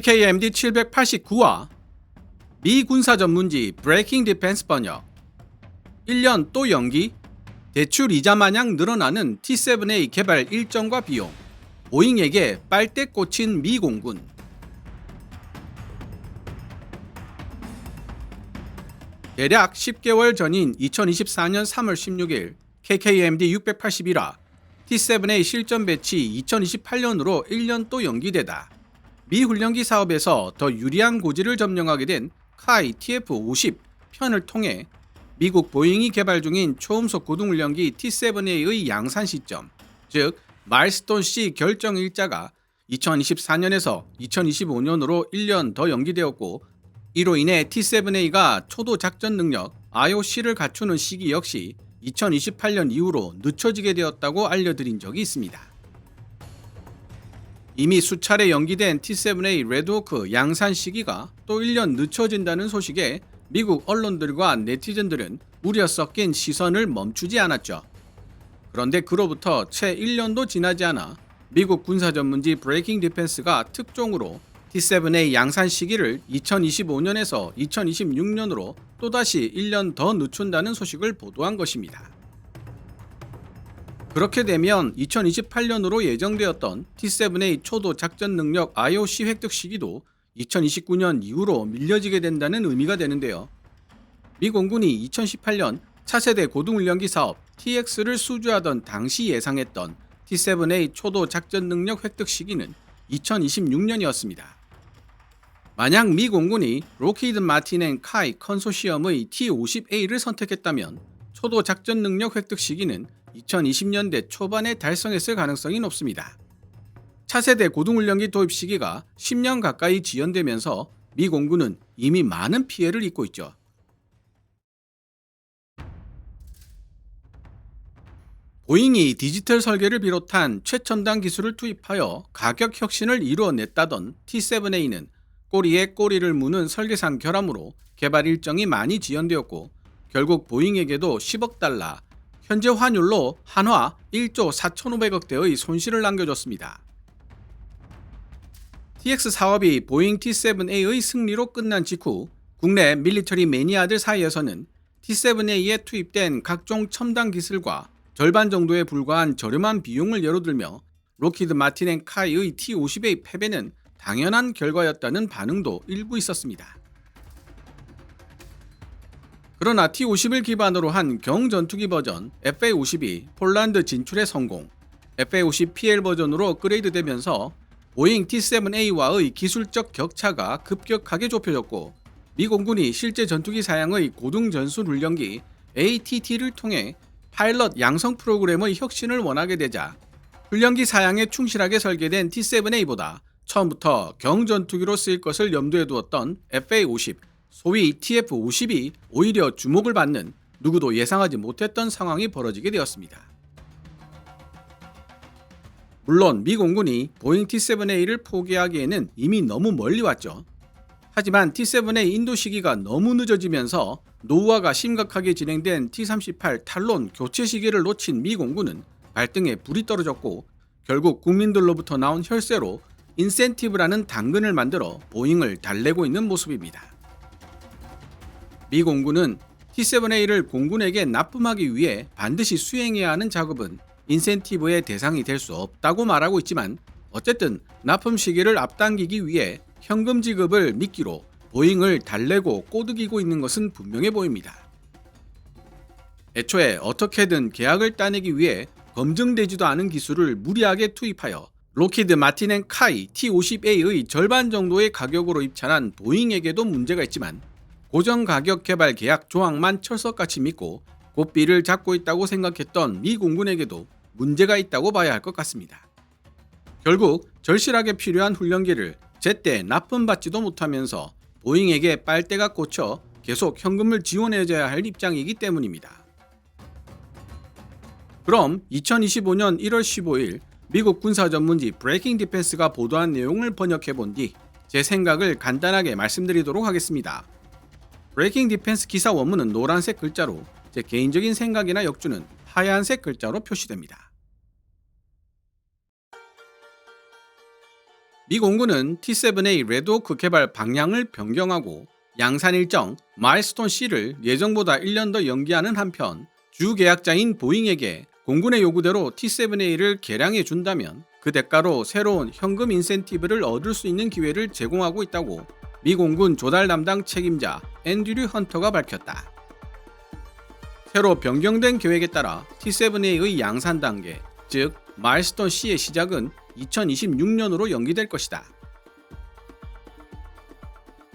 KKMD 789화 미 군사 전문지 브레이킹 디펜스 번역 1년 또 연기 대출 이자 마냥 늘어나는 T-7A 개발 일정과 비용 보잉에게 빨대 꽂힌 미 공군 대략 10개월 전인 2024년 3월 16일 KKMD 681화 T-7A 실전 배치 2028년으로 1년 또 연기되다 미 훈련기 사업에서 더 유리한 고지를 점령하게 된 카이 TF-50 편을 통해 미국 보잉이 개발 중인 초음속 고등훈련기 T-7A의 양산 시점, 즉 마일스톤 C 결정 일자가 2024년에서 2025년으로 1년 더 연기되었고 이로 인해 T-7A가 초도 작전 능력 IOC를 갖추는 시기 역시 2028년 이후로 늦춰지게 되었다고 알려드린 적이 있습니다. 이미 수차례 연기된 T-7A 레드호크 양산 시기가 또 1년 늦춰진다는 소식에 미국 언론들과 네티즌들은 우려 섞인 시선을 멈추지 않았죠. 그런데 그로부터 채 1년도 지나지 않아 미국 군사 전문지 브레이킹 디펜스가 특종으로 T-7A 양산 시기를 2025년에서 2026년으로 또다시 1년 더 늦춘다는 소식을 보도한 것입니다. 그렇게 되면 2028년으로 예정되었던 T-7A 초도 작전 능력 IOC 획득 시기도 2029년 이후로 밀려지게 된다는 의미가 되는데요. 미 공군이 2018년 차세대 고등훈련기 사업 TX를 수주하던 당시 예상했던 T-7A 초도 작전 능력 획득 시기는 2026년이었습니다. 만약 미 공군이 록히드 마틴 앤 카이 컨소시엄의 T-50A를 선택했다면 초도 작전 능력 획득 시기는 2020년대 초반에 달성했을 가능성이 높습니다. 차세대 고등훈련기 도입 시기가 10년 가까이 지연되면서 미 공군은 이미 많은 피해를 입고 있죠. 보잉이 디지털 설계를 비롯한 최첨단 기술을 투입하여 가격 혁신을 이루어냈다던 T-7A는 꼬리에 꼬리를 무는 설계상 결함으로 개발 일정이 많이 지연되었고 결국 보잉에게도 10억 달러, 현재 환율로 한화 1조 4,500억 대의 손실을 남겨줬습니다. TX 사업이 보잉 T-7A의 승리로 끝난 직후 국내 밀리터리 매니아들 사이에서는 T-7A에 투입된 각종 첨단 기술과 절반 정도에 불과한 저렴한 비용을 예로들며 록히드 마틴 앤 카이의 T-50A 패배는 당연한 결과였다는 반응도 일부 있었습니다. 그러나 T-50을 기반으로 한 경전투기 버전 FA-50이 폴란드 진출에 성공, FA-50 PL 버전으로 업그레이드되면서 보잉 T-7A와의 기술적 격차가 급격하게 좁혀졌고 미 공군이 실제 전투기 사양의 고등전술훈련기 ATT를 통해 파일럿 양성 프로그램의 혁신을 원하게 되자 훈련기 사양에 충실하게 설계된 T-7A보다 처음부터 경전투기로 쓰일 것을 염두에 두었던 FA-50, 소위 TF-50이 오히려 주목을 받는 누구도 예상하지 못했던 상황이 벌어지게 되었습니다. 물론 미 공군이 보잉 T-7A를 포기하기에는 이미 너무 멀리 왔죠. 하지만 T-7A 인도 시기가 너무 늦어지면서 노후화가 심각하게 진행된 T-38 탈론 교체 시기를 놓친 미 공군은 발등에 불이 떨어졌고 결국 국민들로부터 나온 혈세로 인센티브라는 당근을 만들어 보잉을 달래고 있는 모습입니다. 미 공군은 T-7A를 공군에게 납품하기 위해 반드시 수행해야 하는 작업은 인센티브의 대상이 될 수 없다고 말하고 있지만 어쨌든 납품 시기를 앞당기기 위해 현금 지급을 미끼로 보잉을 달래고 꼬드기고 있는 것은 분명해 보입니다. 애초에 어떻게든 계약을 따내기 위해 검증되지도 않은 기술을 무리하게 투입하여 록히드 마틴 앤 카이 T-50A의 절반 정도의 가격으로 입찰한 보잉에게도 문제가 있지만 고정 가격 개발 계약 조항만 철석같이 믿고 고삐를 잡고 있다고 생각했던 미 공군에게도 문제가 있다고 봐야 할 것 같습니다. 결국 절실하게 필요한 훈련기를 제때 납품받지도 못하면서 보잉에게 빨대가 꽂혀 계속 현금을 지원해줘야 할 입장이기 때문입니다. 그럼 2025년 1월 15일 미국 군사 전문지 브레이킹 디펜스가 보도한 내용을 번역해 본 뒤 제 생각을 간단하게 말씀드리도록 하겠습니다. 브레이킹 디펜스 기사 원문은 노란색 글자로 제 개인적인 생각이나 역주는 하얀색 글자로 표시됩니다. 미 공군은 T-7A 레드호크 개발 방향을 변경하고 양산 일정 마일스톤 C를 예정보다 1년 더 연기하는 한편 주 계약자인 보잉에게 공군의 요구대로 T-7A를 개량해 준다면 그 대가로 새로운 현금 인센티브를 얻을 수 있는 기회를 제공하고 있다고 미 공군 조달 담당 책임자 앤드류 헌터가 밝혔다. 새로 변경된 계획에 따라 T-7A의 양산 단계, 즉 마일스톤 C의 시작은 2026년으로 연기될 것이다.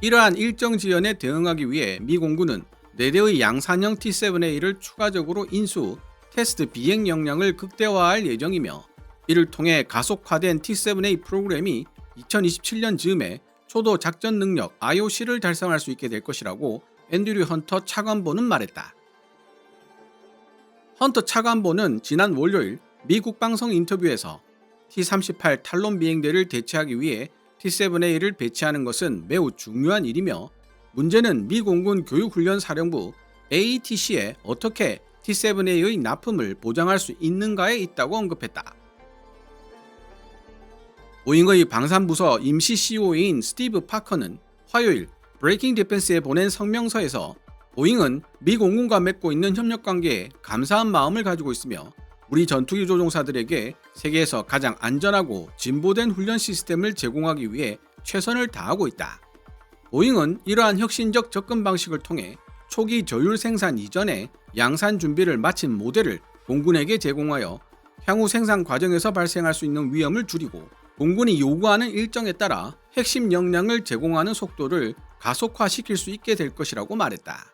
이러한 일정 지연에 대응하기 위해 미 공군은 4대의 양산형 T-7A를 추가적으로 인수, 테스트 비행 역량을 극대화할 예정이며 이를 통해 가속화된 T-7A 프로그램이 2027년 즈음에 초도 작전 능력 IOC를 달성할 수 있게 될 것이라고 앤드류 헌터 차관보는 말했다. 헌터 차관보는 지난 월요일 미 국방성 인터뷰에서 T-38 탈론 비행대를 대체하기 위해 T-7A를 배치하는 것은 매우 중요한 일이며 문제는 미 공군 교육훈련사령부 AETC에 어떻게 T-7A의 납품을 보장할 수 있는가에 있다고 언급했다. 보잉의 방산부서 임시 CEO인 스티브 파커는 화요일 브레이킹 디펜스에 보낸 성명서에서 보잉은 미 공군과 맺고 있는 협력관계에 감사한 마음을 가지고 있으며 우리 전투기 조종사들에게 세계에서 가장 안전하고 진보된 훈련 시스템을 제공하기 위해 최선을 다하고 있다. 보잉은 이러한 혁신적 접근 방식을 통해 초기 저율 생산 이전에 양산 준비를 마친 모델을 공군에게 제공하여 향후 생산 과정에서 발생할 수 있는 위험을 줄이고 공군이 요구하는 일정에 따라 핵심 역량을 제공하는 속도를 가속화시킬 수 있게 될 것이라고 말했다.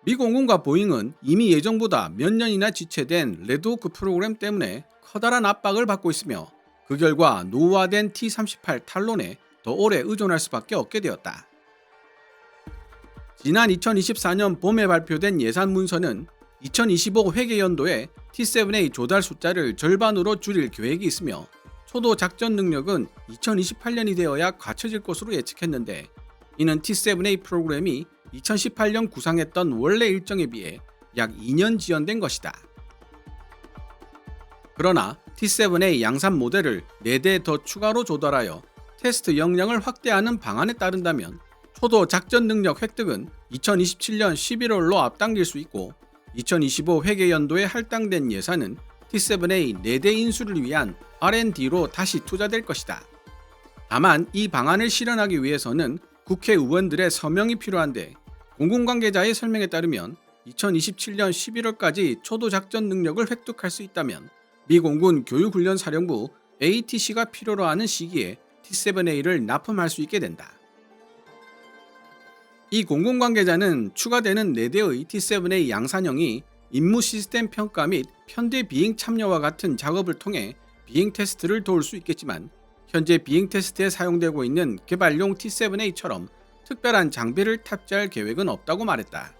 미 공군과 보잉은 이미 예정보다 몇 년이나 지체된 레드호크 프로그램 때문에 커다란 압박을 받고 있으며 그 결과 노후화된 T-38 탈론에 더 오래 의존할 수밖에 없게 되었다. 지난 2024년 봄에 발표된 예산 문서는 2025 회계연도에 T-7A 조달 숫자를 절반으로 줄일 계획이 있으며 초도 작전 능력은 2028년이 되어야 갖춰질 것으로 예측했는데 이는 T-7A 프로그램이 2018년 구상했던 원래 일정에 비해 약 2년 지연된 것이다. 그러나 T-7A 양산 모델을 4대 더 추가로 조달하여 테스트 역량을 확대하는 방안에 따른다면 초도 작전 능력 획득은 2027년 11월로 앞당길 수 있고 2025 회계연도에 할당된 예산은 T-7A 4대 인수를 위한 R&D로 다시 투자될 것이다. 다만 이 방안을 실현하기 위해서는 국회의원들의 서명이 필요한데 공군 관계자의 설명에 따르면 2027년 11월까지 초도 작전 능력을 획득할 수 있다면 미 공군 교육훈련사령부 ATC가 필요로 하는 시기에 T-7A를 납품할 수 있게 된다. 이 공군 관계자는 추가되는 4대의 T-7A 양산형이 임무 시스템 평가 및 편대 비행 참여와 같은 작업을 통해 비행 테스트를 도울 수 있겠지만 현재 비행 테스트에 사용되고 있는 개발용 T-7A처럼 특별한 장비를 탑재할 계획은 없다고 말했다.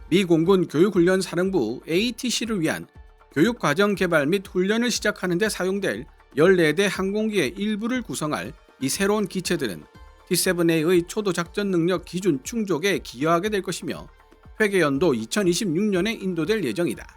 미 공군 교육훈련사령부 ATC를 위한 교육과정 개발 및 훈련을 시작하는 데 사용될 14대 항공기의 일부를 구성할 이 새로운 기체들은 T-7A의 초도 작전 능력 기준 충족에 기여하게 될 것이며 회계연도 2026년에 인도될 예정이다.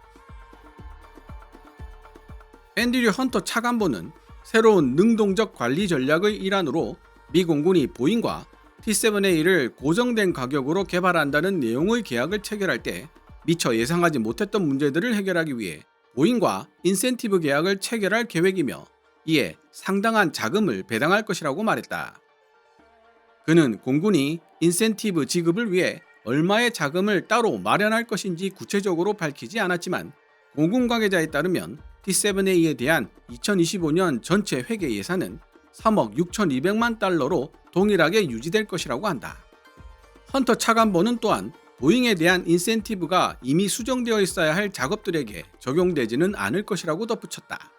앤드류 헌터 차관보는 새로운 능동적 관리 전략의 일환으로 미 공군이 보잉과 T-7A를 고정된 가격으로 개발한다는 내용의 계약을 체결할 때 미처 예상하지 못했던 문제들을 해결하기 위해 보잉과 인센티브 계약을 체결할 계획이며 이에 상당한 자금을 배당할 것이라고 말했다. 그는 공군이 인센티브 지급을 위해 얼마의 자금을 따로 마련할 것인지 구체적으로 밝히지 않았지만 공군 관계자에 따르면 T-7A에 대한 2025년 전체 회계 예산은 3억 6,200만 달러로 동일하게 유지될 것이라고 한다. 헌터 차관보는 또한 보잉에 대한 인센티브가 이미 수정되어 있어야 할 작업들에게 적용되지는 않을 것이라고 덧붙였다.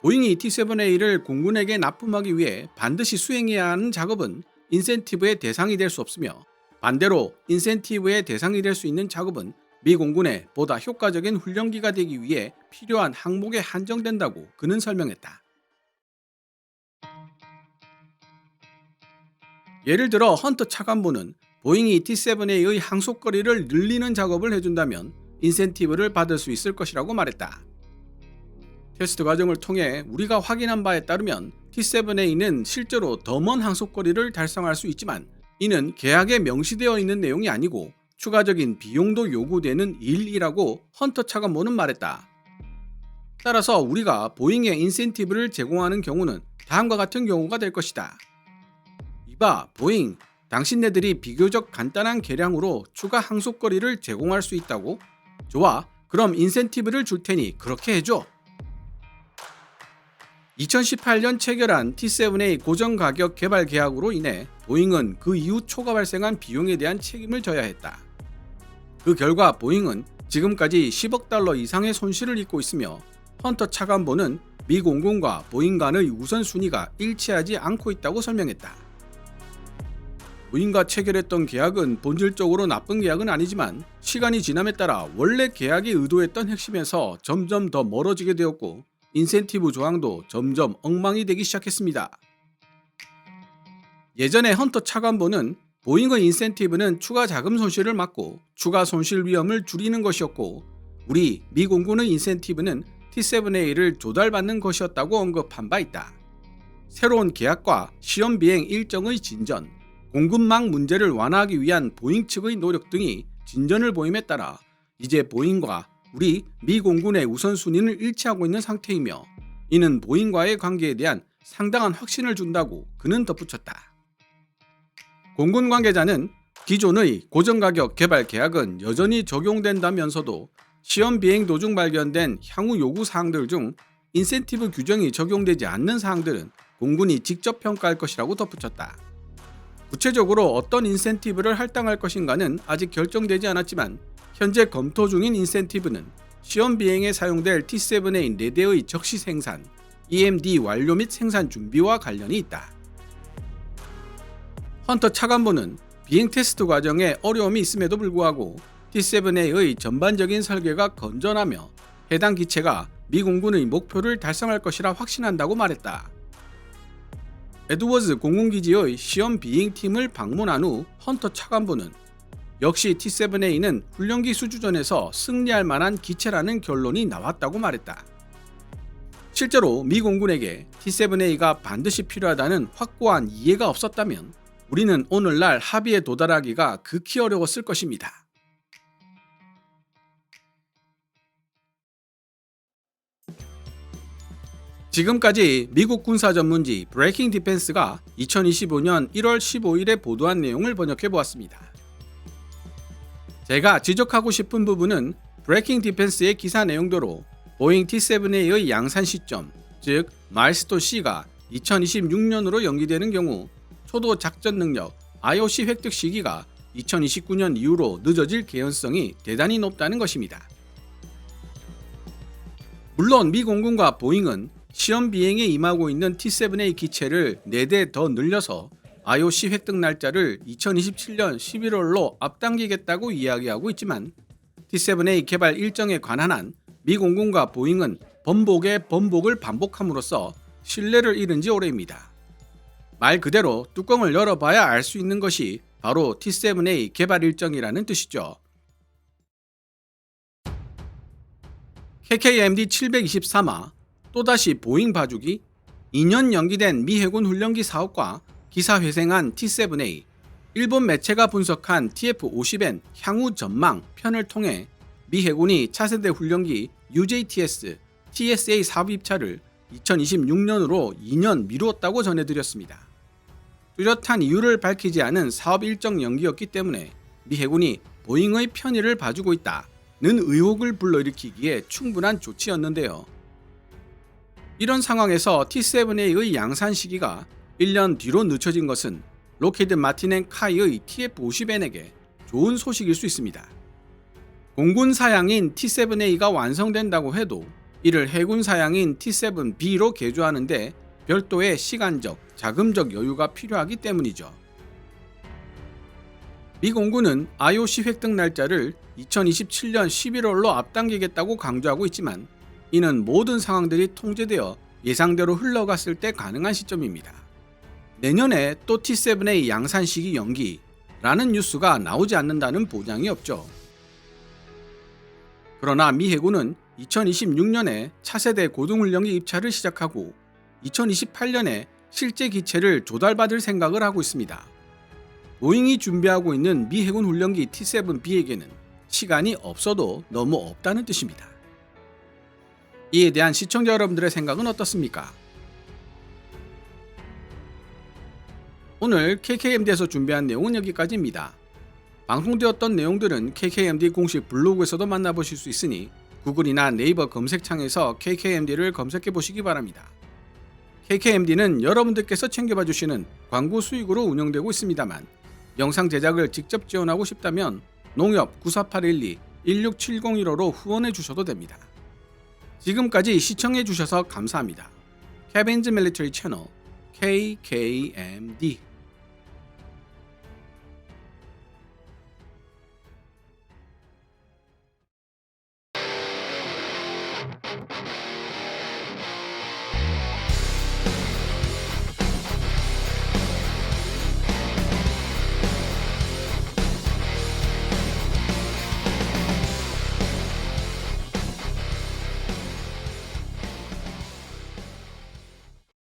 보잉이 T-7A를 공군에게 납품하기 위해 반드시 수행해야 하는 작업은 인센티브의 대상이 될 수 없으며 반대로 인센티브의 대상이 될 수 있는 작업은 미 공군의 보다 효과적인 훈련기가 되기 위해 필요한 항목에 한정된다고 그는 설명했다. 예를 들어 헌터 차관보는 보잉이 T-7A의 항속거리를 늘리는 작업을 해준다면 인센티브를 받을 수 있을 것이라고 말했다. 테스트 과정을 통해 우리가 확인한 바에 따르면 T7A는 실제로 더 먼 항속거리를 달성할 수 있지만 이는 계약에 명시되어 있는 내용이 아니고 추가적인 비용도 요구되는 일이라고 헌터 차관보는 말했다. 따라서 우리가 보잉에 인센티브를 제공하는 경우는 다음과 같은 경우가 될 것이다. 이봐, 보잉, 당신네들이 비교적 간단한 계량으로 추가 항속거리를 제공할 수 있다고? 좋아, 그럼 인센티브를 줄 테니 그렇게 해줘. 2018년 체결한 T7A 고정 가격 개발 계약으로 인해 보잉은 그 이후 초과 발생한 비용에 대한 책임을 져야 했다. 그 결과 보잉은 지금까지 10억 달러 이상의 손실을 입고 있으며 헌터 차관보는 미 공군과 보잉 간의 우선순위가 일치하지 않고 있다고 설명했다. 보잉과 체결했던 계약은 본질적으로 나쁜 계약은 아니지만 시간이 지남에 따라 원래 계약이 의도했던 핵심에서 점점 더 멀어지게 되었고 인센티브 조항도 점점 엉망이 되기 시작했습니다. 예전에 헌터 차관보는 보잉의 인센티브는 추가 자금 손실을 막고 추가 손실 위험을 줄이는 것이었고 우리 미 공군의 인센티브는 T7A를 조달받는 것이었다고 언급한 바 있다. 새로운 계약과 시험 비행 일정의 진전, 공급망 문제를 완화하기 위한 보잉 측의 노력 등이 진전을 보임에 따라 이제 보잉과 우리 미 공군의 우선순위는 일치하고 있는 상태이며 이는 보잉과의 관계에 대한 상당한 확신을 준다고 그는 덧붙였다. 공군 관계자는 기존의 고정가격 개발 계약은 여전히 적용된다면서도 시험 비행 도중 발견된 향후 요구 사항들 중 인센티브 규정이 적용되지 않는 사항들은 공군이 직접 평가할 것이라고 덧붙였다. 구체적으로 어떤 인센티브를 할당할 것인가는 아직 결정되지 않았지만 현재 검토 중인 인센티브는 시험 비행에 사용될 T7A 4대의 적시 생산, EMD 완료 및 생산 준비와 관련이 있다. 헌터 차관보는 비행 테스트 과정에 어려움이 있음에도 불구하고 T7A의 전반적인 설계가 건전하며 해당 기체가 미 공군의 목표를 달성할 것이라 확신한다고 말했다. 에드워즈 공군기지의 시험 비행팀을 방문한 후 헌터 차관보는 역시 T7A는 훈련기 수주전에서 승리할 만한 기체라는 결론이 나왔다고 말했다. 실제로 미 공군에게 T7A가 반드시 필요하다는 확고한 이해가 없었다면 우리는 오늘날 합의에 도달하기가 극히 어려웠을 것입니다. 지금까지 미국 군사 전문지 브레이킹 디펜스가 2025년 1월 15일에 보도한 내용을 번역해 보았습니다. 제가 지적하고 싶은 부분은 브레이킹 디펜스의 기사 내용대로 보잉 T7A의 양산 시점, 즉 마일스톤 C가 2026년으로 연기되는 경우 초도 작전 능력 IOC 획득 시기가 2029년 이후로 늦어질 개연성이 대단히 높다는 것입니다. 물론 미 공군과 보잉은 시험 비행에 임하고 있는 T7A 기체를 4대 더 늘려서 IOC 획득 날짜를 2027년 11월로 앞당기겠다고 이야기하고 있지만 T7A 개발 일정에 관한 한 미 공군과 보잉은 번복의 번복을 반복함으로써 신뢰를 잃은 지 오래입니다. 말 그대로 뚜껑을 열어봐야 알 수 있는 것이 바로 T7A 개발 일정이라는 뜻이죠. KKMD 723화 또다시 보잉 봐주기, 2년 연기된 미 해군 훈련기 사업과 기사 회생한 T7A, 일본 매체가 분석한 TF-50N 향후 전망 편을 통해 미 해군이 차세대 훈련기 UJTS, TSA 사업 입찰을 2026년으로 2년 미루었다고 전해드렸습니다. 뚜렷한 이유를 밝히지 않은 사업 일정 연기였기 때문에 미 해군이 보잉의 편의를 봐주고 있다는 의혹을 불러일으키기에 충분한 조치였는데요. 이런 상황에서 T7A의 양산 시기가 1년 뒤로 늦춰진 것은 록히드 마틴 앤 카이의 TF-50N에게 좋은 소식일 수 있습니다. 공군 사양인 T7A가 완성된다고 해도 이를 해군 사양인 T7B로 개조하는데 별도의 시간적, 자금적 여유가 필요하기 때문이죠. 미 공군은 IOC 획득 날짜를 2027년 11월로 앞당기겠다고 강조하고 있지만 이는 모든 상황들이 통제되어 예상대로 흘러갔을 때 가능한 시점입니다. 내년에 또 T7A 양산 시기 연기라는 뉴스가 나오지 않는다는 보장이 없죠. 그러나 미 해군은 2026년에 차세대 고등훈련기 입찰을 시작하고 2028년에 실제 기체를 조달받을 생각을 하고 있습니다. 보잉이 준비하고 있는 미 해군 훈련기 T-7B에게는 시간이 없어도 너무 없다는 뜻입니다. 이에 대한 시청자 여러분들의 생각은 어떻습니까? 오늘 KKMD에서 준비한 내용은 여기까지입니다. 방송되었던 내용들은 KKMD 공식 블로그에서도 만나보실 수 있으니 구글이나 네이버 검색창에서 KKMD를 검색해 보시기 바랍니다. KKMD는 여러분들께서 챙겨봐 주시는 광고 수익으로 운영되고 있습니다만 영상 제작을 직접 지원하고 싶다면 농협 9481216701호로 후원해 주셔도 됩니다. 지금까지 시청해 주셔서 감사합니다. 케빈즈 밀리터리 채널 KKMD